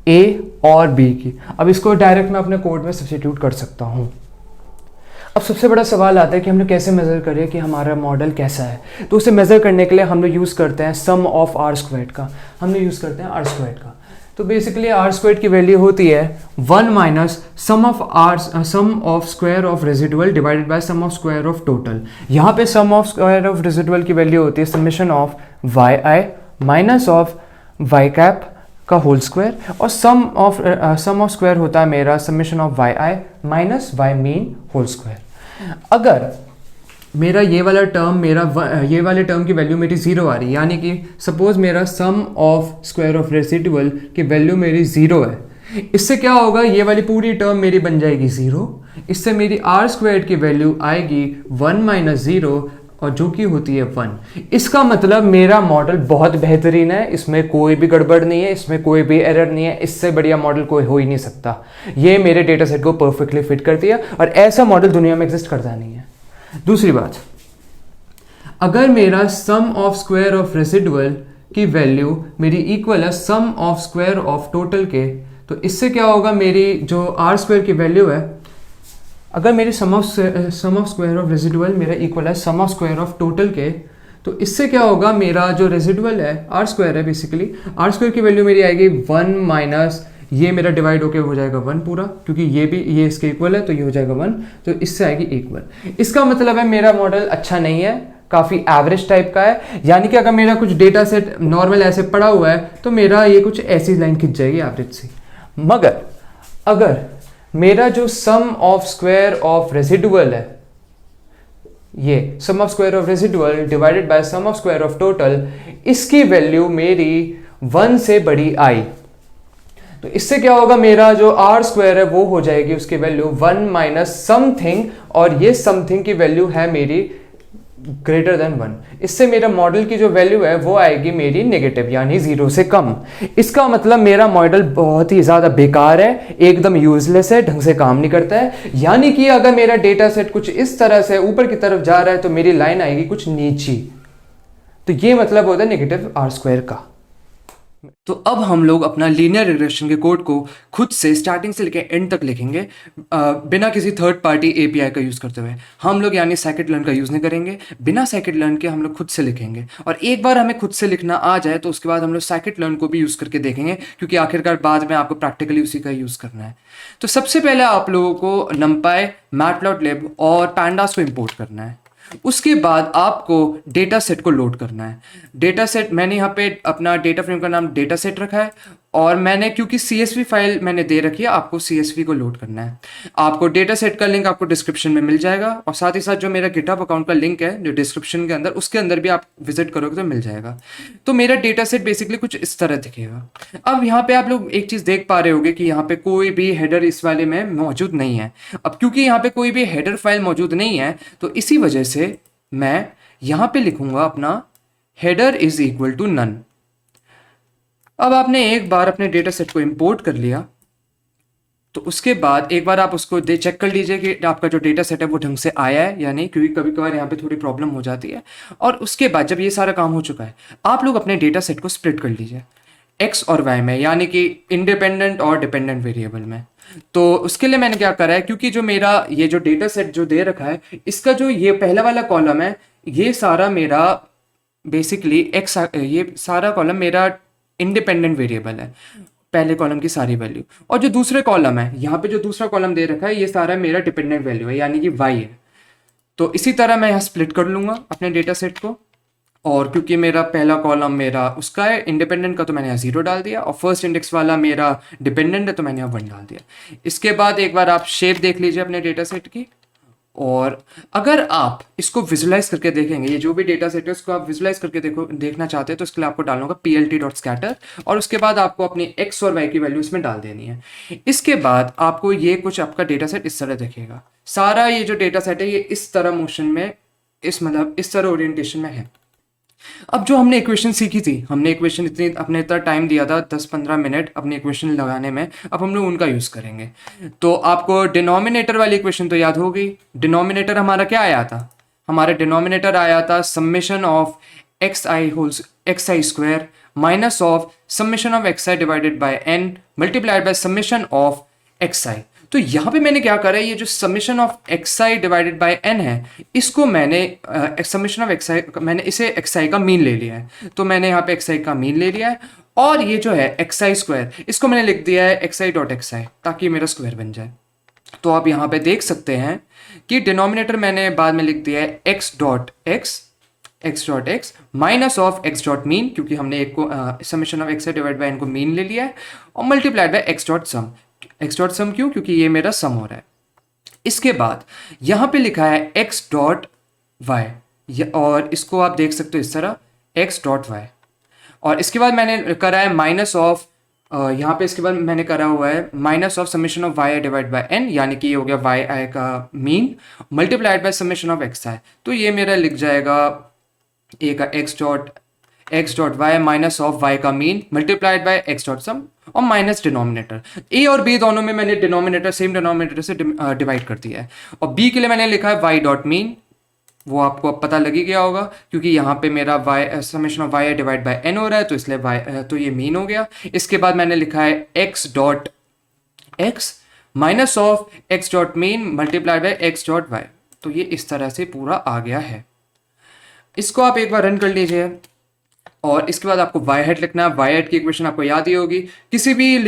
ए और बी की। अब इसको डायरेक्ट मैं अपने कोड में सब्स्टिट्यूट कर सकता हूँ। अब सबसे बड़ा सवाल आता है कि हम लोग कैसे मेज़र करें कि हमारा मॉडल कैसा है। तो उसे मेज़र करने के लिए हम लोग यूज़ करते हैं सम ऑफ आर स्क्वायर्ड का, हम लोग यूज़ करते हैं आर स्क्वायर्ड का। तो बेसिकली आर स्क्वायर्ड की वैल्यू होती है 1 minus sum of square of residual divided by sum of square of total. यहाँ पे sum of square of residual की वैल्यू होती है summation of Y I minus of Y cap का whole square, और सम ऑफ स्क्वायर होता है मेरा summation of Y I minus Y mean whole square. अगर मेरा ये वाला टर्म ये वाले टर्म की वैल्यू मेरी जीरो आ रही है, यानी कि सपोज मेरा sum of square of residual की वैल्यू मेरी जीरो है, इससे क्या होगा, ये वाली पूरी टर्म मेरी बन जाएगी जीरो। इससे मेरी आर स्क्वायर की वैल्यू आएगी 1 माइनस जीरो, और जो कि होती है 1। इसका मतलब मेरा मॉडल बहुत बेहतरीन है, इसमें कोई भी गड़बड़ नहीं है, इसमें कोई भी एरर नहीं है, इससे बढ़िया मॉडल कोई हो ही नहीं सकता। ये मेरे डेटा सेट को परफेक्टली फिट करती है, और ऐसा मॉडल दुनिया में एग्जिस्ट करता नहीं है। दूसरी बात, अगर मेरा sum of square of residual की वैल्यू मेरी इक्वल है sum of square of total के, तो इससे क्या होगा, मेरी जो आर स्क्वायर की वैल्यू है, अगर मेरी सम ऑफ स्क्वायर ऑफ रेजिडुअल मेरा इक्वल है sum of square of total के, तो इससे क्या होगा, मेरा जो रेजिडुअल है आर स्क्वायर है, बेसिकली आर स्क्वायर की वैल्यू मेरी आएगी 1 माइनस ये मेरा डिवाइड होके हो जाएगा 1 पूरा, क्योंकि ये इसके इक्वल है तो ये हो जाएगा 1, तो इससे आएगी 1। इसका मतलब है मेरा मॉडल अच्छा नहीं है, काफ़ी एवरेज टाइप का है। यानी कि अगर मेरा कुछ डेटा सेट नॉर्मल ऐसे पड़ा हुआ है तो मेरा ये कुछ ऐसी लाइन खिंच जाएगी एवरेज सी। मगर अगर मेरा जो sum of square of residual है, ये sum of square of residual divided by sum of square of total, इसकी वैल्यू मेरी 1 से बड़ी आई, तो इससे क्या होगा, मेरा जो आर स्क्वायर है वो हो जाएगी उसकी वैल्यू 1 माइनस समथिंग, और ये समथिंग की वैल्यू है मेरी ग्रेटर देन 1। इससे मेरा मॉडल की जो वैल्यू है वो आएगी मेरी नेगेटिव, यानी 0 से कम। इसका मतलब मेरा मॉडल बहुत ही ज्यादा बेकार है, एकदम यूजलेस है, ढंग से काम नहीं करता है। यानी कि अगर मेरा डेटा सेट कुछ इस तरह से ऊपर की तरफ जा रहा है तो मेरी लाइन आएगी कुछ नीची। तो ये मतलब होता है नेगेटिव आर स्क्वायर का। तो अब हम लोग अपना लीनियर रिग्रेशन के कोड को खुद से स्टार्टिंग से लेकर एंड तक लिखेंगे, बिना किसी थर्ड पार्टी एपीआई का यूज़ करते हुए। हम लोग यानी साइकिट लर्न का यूज़ नहीं करेंगे, बिना साइकिट लर्न के हम लोग खुद से लिखेंगे। और एक बार हमें खुद से लिखना आ जाए तो उसके बाद हम लोग साइकिट लर्न को भी यूज़ करके देखेंगे, क्योंकि आखिरकार बाद में आपको प्रैक्टिकली उसी का यूज़ करना है। तो सबसे पहले आप लोगों को numpy, मैटप्लॉटलिब और पैंडास को इम्पोर्ट करना है। उसके बाद आपको डेटा सेट को लोड करना है। डेटा सेट, मैंने यहाँ पे अपना डेटा फ्रेम का नाम डेटा सेट रखा है, और मैंने क्योंकि CSV फाइल मैंने दे रखी है, आपको CSV को लोड करना है। आपको डेटा सेट का लिंक आपको डिस्क्रिप्शन में मिल जाएगा, और साथ ही साथ जो मेरा गिटहब अकाउंट का लिंक है जो डिस्क्रिप्शन के अंदर, उसके अंदर भी आप विजिट करोगे तो मिल जाएगा। तो मेरा डेटा सेट बेसिकली कुछ इस तरह दिखेगा। अब यहाँ पे आप लोग एक चीज़ देख पा रहे होगे कि यहाँ पे कोई भी हेडर इस वाले में मौजूद नहीं है। अब क्योंकि यहाँ पे कोई भी हेडर फाइल मौजूद नहीं है, तो इसी वजह से मैं यहाँ पे लिखूंगा अपना header is equal to none. अब आपने एक बार अपने डेटा सेट को इंपोर्ट कर लिया, तो उसके बाद एक बार आप उसको चेक कर लीजिए कि आपका जो डेटा सेट है वो ढंग से आया है या नहीं, क्योंकि कभी कभार यहाँ पे थोड़ी प्रॉब्लम हो जाती है। और उसके बाद जब ये सारा काम हो चुका है, आप लोग अपने डेटा सेट को स्प्लिट कर लीजिए एक्स और वाई में, यानी कि इंडिपेंडेंट और डिपेंडेंट वेरिएबल में। तो उसके लिए मैंने क्या करा है, क्योंकि जो मेरा ये जो डेटा सेट जो दे रखा है, इसका जो ये पहला वाला कॉलम है, ये सारा मेरा बेसिकली एक्स, ये सारा कॉलम मेरा इंडिपेंडेंट वेरिएबल है, पहले कॉलम की सारी वैल्यू। और जो दूसरे कॉलम है, यहाँ पे जो दूसरा कॉलम दे रखा है, ये सारा मेरा डिपेंडेंट वैल्यू है, यानी कि वाई है। तो इसी तरह मैं यहाँ स्प्लिट कर लूंगा अपने डेटा सेट को, और क्योंकि मेरा पहला कॉलम मेरा उसका है इंडिपेंडेंट का, तो मैंने यहाँ 0 डाल दिया, और फर्स्ट इंडेक्स वाला मेरा डिपेंडेंट है तो मैंने यहाँ 1 डाल दिया। इसके बाद एक बार आप शेप देख लीजिए अपने डेटा सेट की, और अगर आप इसको विजुलाइज करके देखेंगे, ये जो भी डेटा सेट है उसको आप विजुलाइज करके देखना चाहते हैं, तो इसके लिए आपको डालना होगा plt.scatter, और उसके बाद आपको अपनी x और y की वैल्यू इसमें डाल देनी है। इसके बाद आपको ये कुछ आपका डेटा सेट इस तरह दिखेगा। सारा ये जो डेटा सेट है ये इस तरह मोशन में, इस तरह ओरिएंटेशन में है। अब जो हमने इक्वेशन सीखी थी, हमने इक्वेशन अपने इतना टाइम दिया था 10-15 मिनट अपनी इक्वेशन लगाने में, अब हम लोग उनका यूज़ करेंगे। तो आपको डिनोमिनेटर वाली इक्वेशन तो याद हो गई। डिनोमिनेटर हमारा क्या आया था, हमारा डिनोमिनेटर आया था summation of xi square minus of summation of xi divided by n multiplied by summation of xi। तो यहाँ पे मैंने क्या करा है, ये जो summation of xi divided by n है, इसको मैंने समेशन ऑफ xi, मैंने इसे xi का मीन ले लिया है। तो मैंने यहाँ पे xi का मीन ले लिया है, और ये जो है xi स्क्वायर, इसको मैंने लिख दिया है xi.xi, ताकि मेरा स्क्वायर बन जाए। तो आप यहाँ पे देख सकते हैं कि डिनोमिनेटर मैंने बाद में लिख दिया है x.x माइनस ऑफ x.मीन, क्योंकि हमने एक को summation of xi divide by n को मीन ले लिया है, और मल्टीप्लाइड बाय x.sum। x.sum क्यों, क्योंकि ये मेरा सम हो रहा है। इसके बाद यहाँ पे लिखा है x.y, और इसको आप देख सकते हो इस तरह x.y, और इसके बाद मैंने करा है माइनस ऑफ, यहाँ पे इसके बाद मैंने करा हुआ है minus of summation of y divide by n, यानी कि ये हो गया y i का mean multiplied by summation of xi। तो ये मेरा लिख जाएगा a का x.y माइनस ऑफ y का मीन मल्टीप्लाइड बाय x.sum, और माइनस डिनोमिनेटर। a और b दोनों में मैंने डिनोमिनेटर सेम डिनोमिनेटर से डिवाइड कर दिया है, और b के लिए मैंने लिखा है y.mean, वो आपको अब पता लग ही गया होगा, क्योंकि यहाँ पे मेरा y summation of y divide by n हो रहा है, तो इसलिए y, तो ये मीन हो गया। इसके बाद मैंने लिखा है x.x minus of x.mean multiplied by x.y। तो ये इस तरह से पूरा आ गया है। इसको आप एक बार रन कर लीजिए, और इसके बाद आपको y हैट लिखना है। y हैट की इक्वेशन आपको याद ही होगी, किसी भी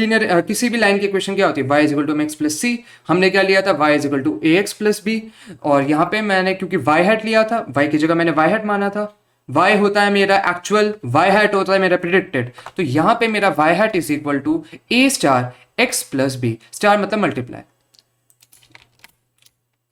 लाइन की इक्वेशन क्या होती है, y is equal to mx plus c. हमने क्या लिया था, y is equal to ax plus b, और यहाँ पे मैंने क्योंकि y हैट लिया था, y की जगह मैंने y हैट माना था। y होता है मेरा एक्चुअल, y हैट होता है मेरा प्रिडिक्टेड, तो यहाँ पे मेरा y hat is equal to a star x plus B, star मतलब मल्टीप्लाई।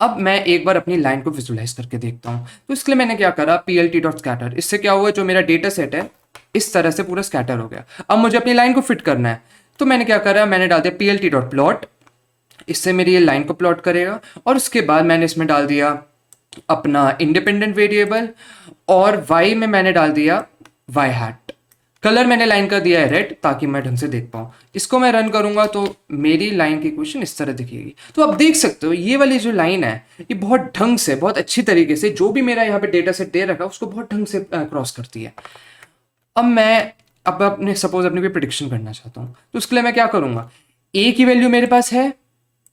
अब मैं एक बार अपनी लाइन को विजुलाइज करके देखता हूँ। तो इसके लिए मैंने क्या करा, plt.scatter, इससे क्या हुआ, जो मेरा डेटा सेट है इस तरह से पूरा स्कैटर हो गया। अब मुझे अपनी लाइन को फिट करना है, तो मैंने क्या करा, मैंने डाल दिया plt डॉट प्लॉट, इससे मेरी ये लाइन को प्लॉट करेगा। और उसके बाद मैंने इसमें डाल दिया अपना इंडिपेंडेंट वेरिएबल, और y में मैंने डाल दिया y हैट। कलर मैंने लाइन का दिया है रेड, ताकि मैं ढंग से देख पाऊँ। इसको मैं रन करूंगा तो मेरी लाइन की इक्वेशन इस तरह दिखेगी। तो आप देख सकते हो ये वाली जो लाइन है ये बहुत ढंग से, बहुत अच्छी तरीके से जो भी मेरा यहाँ पे डेटा सेट दे रखा है उसको बहुत ढंग से क्रॉस करती है। अब मैं अपने सपोज अपनी कोई प्रिडिक्शन करना चाहता हूँ, तो उसके लिए मैं क्या करूंगा, ए की वैल्यू मेरे पास है,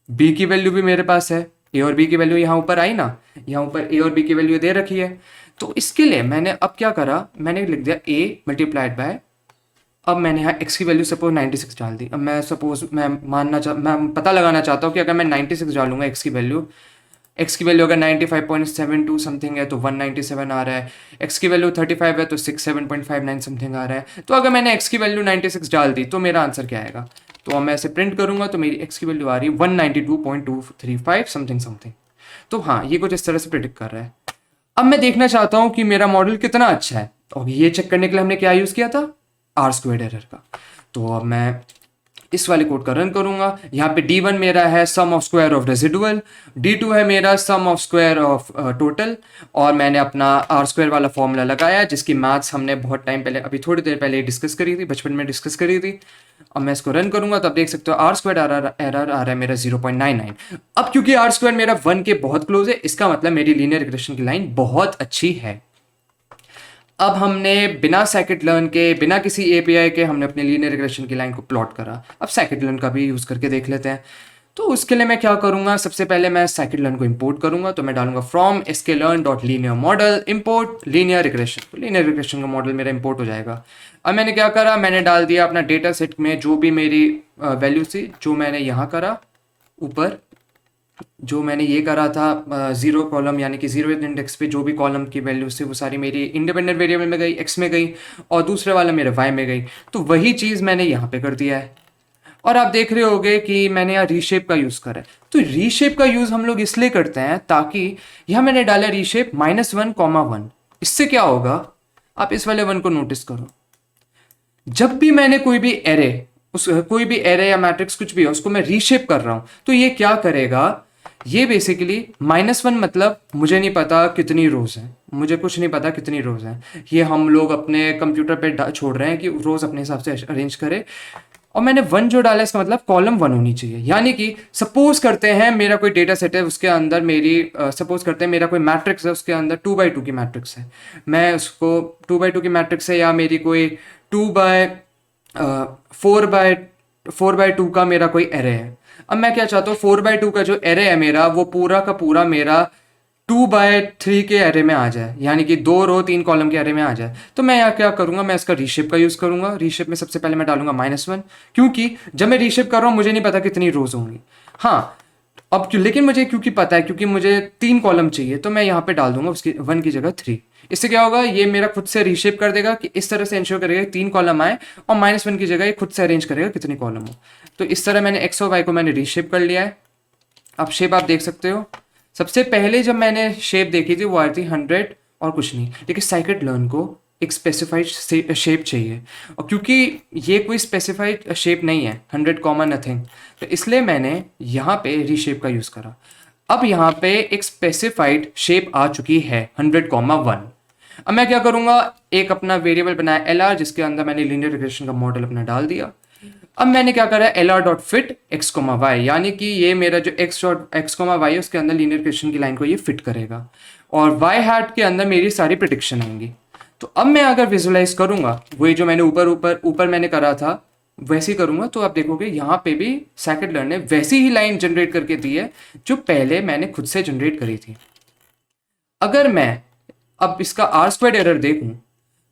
बी की वैल्यू भी मेरे पास है, ए और बी की वैल्यू यहाँ ऊपर आई ना, यहाँ ऊपर ए और बी की वैल्यू दे रखी है। तो इसके लिए मैंने अब क्या करा, मैंने लिख दिया ए मल्टीप्लाइड बाय, अब मैंने यहाँ x की वैल्यू सपोज 96 डाल दी। अब मैं सपोज मैं पता लगाना चाहता हूँ कि अगर मैं 96 डालूंगा x की वैल्यू अगर 95.72 समथिंग है तो 197 आ रहा है, x की वैल्यू 35 है तो 67.59 समथिंग आ रहा है। तो अगर मैंने x की वैल्यू 96 डाल दी तो मेरा आंसर क्या आएगा, तो मैं ऐसे प्रिंट करूंगा तो मेरी x की वैल्यू आ रही है 192.235 समथिंग। तो हाँ, ये कुछ इस तरह से प्रिडिक्ट कर रहा है। अब मैं देखना चाहता हूँ कि मेरा मॉडल कितना अच्छा है, और ये चेक करने के लिए हमने क्या यूज़ किया था, आर स्क्वायर एरर का। तो अब मैं इस वाले कोड का रन करूंगा। यहाँ पे d1 मेरा है sum of square of residual, d2 है मेरा sum of square of total, और मैंने अपना आर स्क्वायर वाला फॉर्मूला लगाया जिसकी मैथ्स हमने बहुत टाइम पहले, अभी थोड़ी देर पहले डिस्कस करी थी, बचपन में डिस्कस करी थी। अब मैं इसको रन करूंगा तो आप देख सकते हो आर स्क्वायर एरर आ रहा है मेरा 0.99। अब क्योंकि आर स्क्वायर मेरा 1 के बहुत क्लोज है, इसका मतलब मेरी लीनियर रिग्रेशन की लाइन बहुत अच्छी है। अब हमने बिना साइकिट लर्न के, बिना किसी एपीआई के हमने अपने लीनियर रिग्रेशन की लाइन को प्लॉट करा। अब साइकिट लर्न का भी यूज़ करके देख लेते हैं। तो उसके लिए मैं क्या करूंगा, सबसे पहले मैं साइकिट लर्न को इंपोर्ट करूंगा। तो मैं डालूंगा from sklearn dot linear model import linear regression. तो लीनियर रिग्रेशन का मॉडल मेरा इंपोर्ट हो जाएगा। अब मैंने क्या करा, मैंने डाल दिया अपना डेटा सेट में जो भी मेरी वैल्यू थी, जो मैंने यहाँ करा ऊपर, जो मैंने ये करा था जीरो कॉलम यानी कि जीरो इंडेक्स पे जो भी कॉलम की वैल्यू थी वो सारी मेरी इंडिपेंडेंट वेरिएबल में गई, एक्स में गई, और दूसरे वाला मेरे वाई में गई। तो वही चीज़ मैंने यहाँ पे कर दिया है। और आप देख रहे होगे कि मैंने यहाँ रीशेप का यूज़ करा है। तो रीशेप का यूज़ हम लोग इसलिए करते हैं ताकि यहाँ मैंने डाला रीशेप -1, 1। इससे क्या होगा, आप इस वाले 1 को नोटिस करो। जब भी मैंने कोई भी एरे या मैट्रिक्स कुछ भी है उसको मैं रीशेप कर रहा हूं, तो ये क्या करेगा, ये बेसिकली -1 मतलब मुझे नहीं पता कितनी रोज है, मुझे कुछ नहीं पता कितनी रोज है, ये हम लोग अपने कंप्यूटर पे छोड़ रहे हैं कि रोज अपने हिसाब से अरेंज करे। और मैंने 1 जो डाला इसका मतलब कॉलम 1 होनी चाहिए। यानी कि सपोज करते हैं मेरा कोई डेटा सेट है, उसके अंदर मेरी सपोज करते हैं मेरा कोई मैट्रिक्स है, उसके अंदर 2x2 की मैट्रिक्स है, मैं उसको 2x2 की मैट्रिक्स है, या मेरी कोई 4x2 का मेरा कोई एरे है। अब मैं क्या चाहता हूँ, 4x2 का जो एरे है मेरा, वो पूरा का पूरा मेरा 2x3 के एरे में आ जाए, यानी कि 2 रो 3 कॉलम के एरे में आ जाए। तो मैं यहाँ क्या करूंगा, मैं इसका रीशेप का यूज़ करूंगा। रीशेप में सबसे पहले मैं डालूंगा -1, क्योंकि जब मैं रीशेप कर रहा हूँ मुझे नहीं पता कितनी रोज होंगी। हाँ, अब क्यों, लेकिन मुझे क्योंकि पता है, क्योंकि मुझे 3 कॉलम चाहिए, तो मैं यहाँ पे डाल दूंगा उसकी 1 की जगह 3। इससे क्या होगा, ये मेरा खुद से रीशेप कर देगा कि इस तरह से इंश्योर करेगा 3 कॉलम आए, और -1 की जगह ये खुद से अरेंज करेगा कितनी कॉलम हो। तो इस तरह मैंने एक्स और वाई को मैंने रीशेप कर लिया है। अब शेप आप देख सकते हो, सबसे पहले जब मैंने शेप देखी थी वो आई थी 100 और कुछ नहीं, लेकिन साइकिट लर्न को एक स्पेसिफाइड शेप चाहिए, और क्योंकि ये कोई स्पेसिफाइड शेप नहीं है 100 कॉमन नथिंग, तो इसलिए मैंने यहाँ पे रीशेप का यूज़ करा। अब यहाँ पे एक स्पेसिफाइड शेप आ चुकी है 100,1। अब मैं क्या करूँगा, एक अपना वेरिएबल बनाया LR, जिसके अंदर मैंने लीनियर रिग्रेशन का मॉडल अपना डाल दिया। अब मैंने क्या करा, LR.fit x,y, यानी कि ये मेरा जो x,y है उसके अंदर लीनियर रिग्रेशन की लाइन को ये फिट करेगा, और y हैट के अंदर मेरी सारी प्रेडिक्शन आएंगी। तो अब मैं अगर विजुलाइज करूंगा वही जो मैंने ऊपर मैंने करा था वैसे ही करूंगा, तो आप देखोगे यहाँ पे भी साइकिट लर्न ने वैसी ही लाइन जनरेट करके दी है जो पहले मैंने खुद से जनरेट करी थी। अगर मैं अब इसका आर स्क्वायर एरर देखूं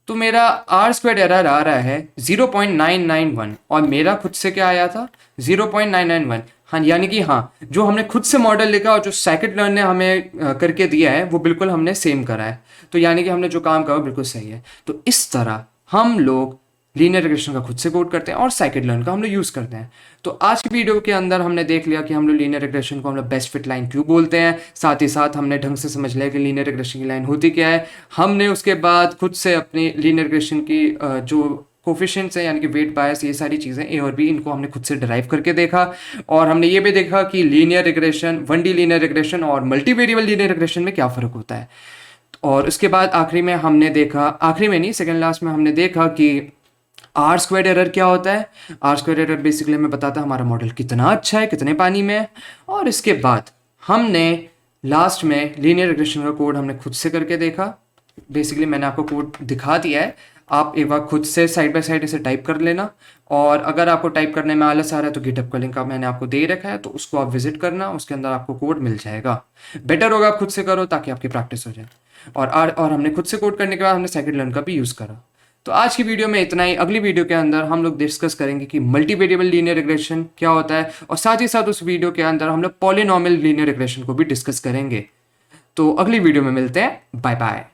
तो मेरा आर स्क्वायर एरर आ रहा है 0.991, और मेरा खुद से क्या आया था 0.991। हाँ, यानी कि हाँ, जो हमने खुद से मॉडल लिखा और जो साइकिट लर्न ने हमें करके दिया है वो बिल्कुल हमने सेम करा है। तो यानी कि हमने जो काम करा बिल्कुल सही है। तो इस तरह हम लोग लीनियर रिग्रेशन का खुद से कोड करते हैं और साइकिट लर्न का हम लोग यूज़ करते हैं। तो आज की वीडियो के अंदर हमने देख लिया कि हम लोग लीनियर रिग्रेशन को हम लोग बेस्ट फिट लाइन क्यों बोलते हैं, साथ ही साथ हमने ढंग से समझ लिया कि लीनियर रिग्रेशन की लाइन होती क्या है। हमने उसके बाद खुद से अपनी लीनियर रिग्रेशन की जो कोफिशिएंट्स हैं यानी कि वेट बायस, ये सारी चीज़ें ए और बी, इनको हमने खुद से डिराइव करके देखा। और हमने ये भी देखा कि linear regression, 1D linear regression और मल्टी वेरिएबल लीनियर रिग्रेशन में क्या फ़र्क होता है। और उसके बाद आखिरी में हमने देखा, आखिरी में नहीं सेकंड लास्ट में हमने देखा कि आर स्क्वायर एरर क्या होता है। आर स्क्वायर एरर बेसिकली हमें बताता है हमारा मॉडल कितना अच्छा है, कितने पानी में है। और इसके बाद हमने लास्ट में लीनियर रिग्रेशन का कोड हमने खुद से करके देखा। बेसिकली मैंने आपको कोड दिखा दिया है, आप एक बार खुद से साइड बाय साइड इसे टाइप कर लेना। और अगर आपको टाइप करने में आलस आ रहा है तो गिटहब का लिंक मैंने आपको दे रखा है, तो उसको आप विजिट करना, उसके अंदर आपको कोड मिल जाएगा। बेटर होगा आप खुद से करो ताकि आपकी प्रैक्टिस हो जाए। और हमने खुद से कोड करने के बाद हमने सेकंड लर्न का भी यूज़ करा। तो आज की वीडियो में इतना ही। अगली वीडियो के अंदर हम लोग डिस्कस करेंगे कि मल्टी वेरिएबल लीनियर रिग्रेशन क्या होता है, और साथ ही साथ उस वीडियो के अंदर हम लोग पॉलिनॉमियल लीनियर रिग्रेशन को भी डिस्कस करेंगे। तो अगली वीडियो में मिलते हैं, बाय बाय।